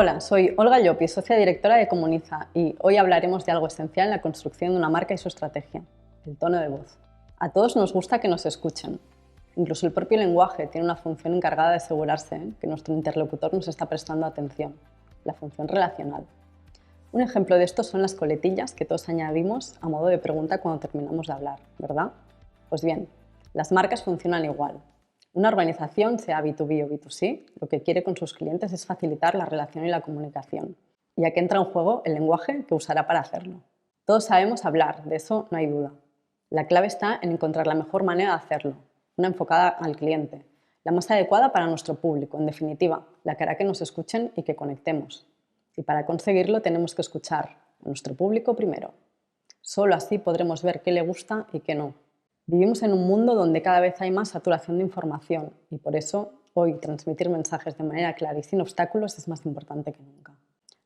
Hola, soy Olga Llopis, socia directora de Comuniza, y hoy hablaremos de algo esencial en la construcción de una marca y su estrategia: el tono de voz. A todos nos gusta que nos escuchen. Incluso el propio lenguaje tiene una función encargada de asegurarse que nuestro interlocutor nos está prestando atención, la función relacional. Un ejemplo de esto son las coletillas que todos añadimos a modo de pregunta cuando terminamos de hablar, ¿verdad? Pues bien, las marcas funcionan igual. Una organización, sea B2B o B2C, lo que quiere con sus clientes es facilitar la relación y la comunicación. Y aquí entra en juego el lenguaje que usará para hacerlo. Todos sabemos hablar, de eso no hay duda. La clave está en encontrar la mejor manera de hacerlo, una enfocada al cliente, la más adecuada para nuestro público, en definitiva, la que hará que nos escuchen y que conectemos. Y para conseguirlo tenemos que escuchar a nuestro público primero. Solo así podremos ver qué le gusta y qué no. Vivimos en un mundo donde cada vez hay más saturación de información y por eso hoy transmitir mensajes de manera clara y sin obstáculos es más importante que nunca.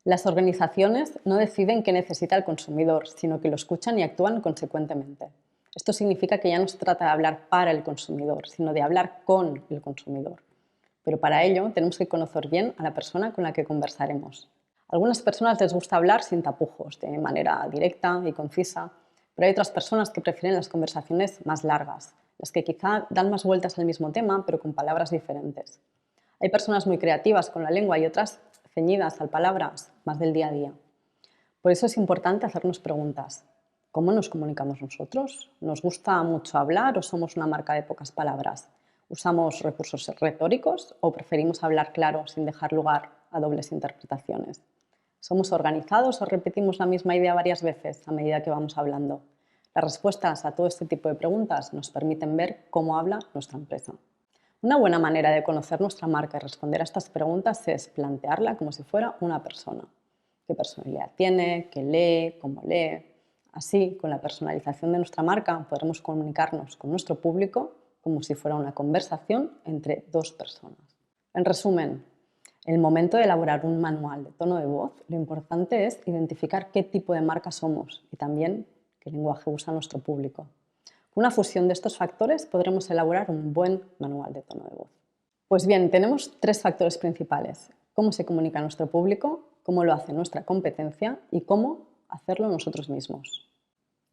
Las organizaciones no deciden qué necesita el consumidor, sino que lo escuchan y actúan consecuentemente. Esto significa que ya no se trata de hablar para el consumidor, sino de hablar con el consumidor. Pero para ello tenemos que conocer bien a la persona con la que conversaremos. A algunas personas les gusta hablar sin tapujos, de manera directa y concisa, pero hay otras personas que prefieren las conversaciones más largas, las que quizá dan más vueltas al mismo tema, pero con palabras diferentes. Hay personas muy creativas con la lengua y otras ceñidas a palabras más del día a día. Por eso es importante hacernos preguntas. ¿Cómo nos comunicamos nosotros? ¿Nos gusta mucho hablar o somos una marca de pocas palabras? ¿Usamos recursos retóricos o preferimos hablar claro sin dejar lugar a dobles interpretaciones? ¿Somos organizados o repetimos la misma idea varias veces a medida que vamos hablando? Las respuestas a todo este tipo de preguntas nos permiten ver cómo habla nuestra empresa. Una buena manera de conocer nuestra marca y responder a estas preguntas es plantearla como si fuera una persona. ¿Qué personalidad tiene? ¿Qué lee? ¿Cómo lee? Así, con la personalización de nuestra marca, podremos comunicarnos con nuestro público como si fuera una conversación entre dos personas. En resumen, en el momento de elaborar un manual de tono de voz, lo importante es identificar qué tipo de marca somos y también qué lenguaje usa nuestro público. Con una fusión de estos factores podremos elaborar un buen manual de tono de voz. Pues bien, tenemos tres factores principales: cómo se comunica nuestro público, cómo lo hace nuestra competencia y cómo hacerlo nosotros mismos.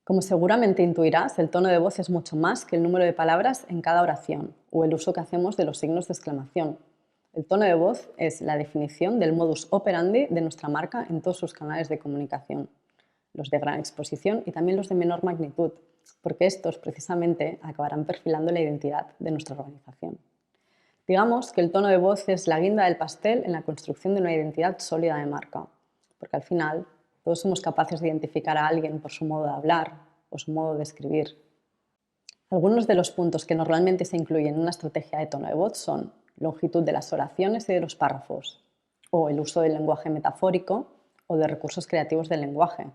Como seguramente intuirás, el tono de voz es mucho más que el número de palabras en cada oración o el uso que hacemos de los signos de exclamación. El tono de voz es la definición del modus operandi de nuestra marca en todos sus canales de comunicación, los de gran exposición y también los de menor magnitud, porque estos precisamente acabarán perfilando la identidad de nuestra organización. Digamos que el tono de voz es la guinda del pastel en la construcción de una identidad sólida de marca, porque al final todos somos capaces de identificar a alguien por su modo de hablar o su modo de escribir. Algunos de los puntos que normalmente se incluyen en una estrategia de tono de voz son longitud de las oraciones y de los párrafos, o el uso del lenguaje metafórico o de recursos creativos del lenguaje.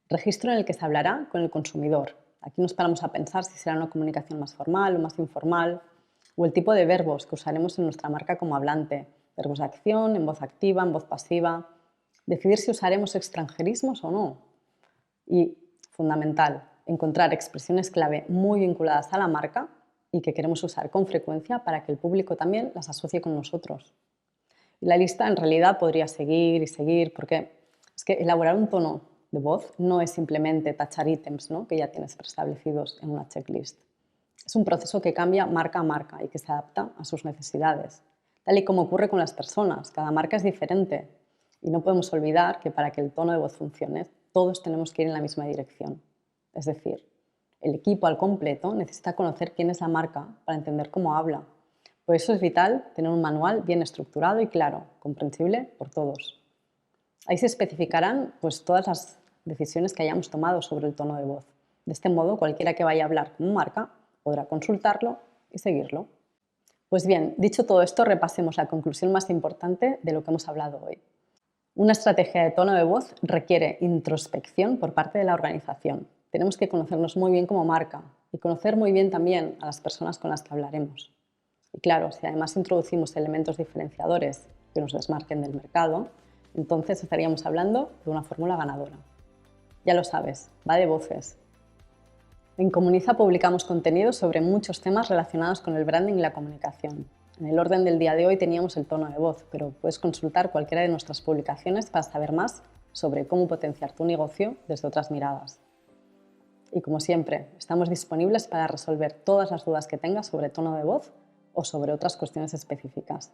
Registro en el que se hablará con el consumidor. Aquí nos paramos a pensar si será una comunicación más formal o más informal, o el tipo de verbos que usaremos en nuestra marca como hablante, verbos de acción, en voz activa, en voz pasiva. Decidir si usaremos extranjerismos o no. Y, fundamental, encontrar expresiones clave muy vinculadas a la marca y que queremos usar con frecuencia para que el público también las asocie con nosotros. Y la lista en realidad podría seguir y seguir, porque es que elaborar un tono de voz no es simplemente tachar ítems, ¿no?, que ya tienes preestablecidos en una checklist. Es un proceso que cambia marca a marca y que se adapta a sus necesidades. Tal y como ocurre con las personas, cada marca es diferente y no podemos olvidar que para que el tono de voz funcione, todos tenemos que ir en la misma dirección. Es decir, el equipo al completo necesita conocer quién es la marca para entender cómo habla. Por eso es vital tener un manual bien estructurado y claro, comprensible por todos. Ahí se especificarán todas las decisiones que hayamos tomado sobre el tono de voz. De este modo, cualquiera que vaya a hablar como marca podrá consultarlo y seguirlo. Pues bien, dicho todo esto, repasemos la conclusión más importante de lo que hemos hablado hoy. Una estrategia de tono de voz requiere introspección por parte de la organización. Tenemos que conocernos muy bien como marca y conocer muy bien también a las personas con las que hablaremos. Y claro, si además introducimos elementos diferenciadores que nos desmarquen del mercado, entonces estaríamos hablando de una fórmula ganadora. Ya lo sabes, va de voces. En Comuniza publicamos contenidos sobre muchos temas relacionados con el branding y la comunicación. En el orden del día de hoy teníamos el tono de voz, pero puedes consultar cualquiera de nuestras publicaciones para saber más sobre cómo potenciar tu negocio desde otras miradas. Y como siempre, estamos disponibles para resolver todas las dudas que tengas sobre tono de voz o sobre otras cuestiones específicas.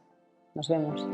Nos vemos.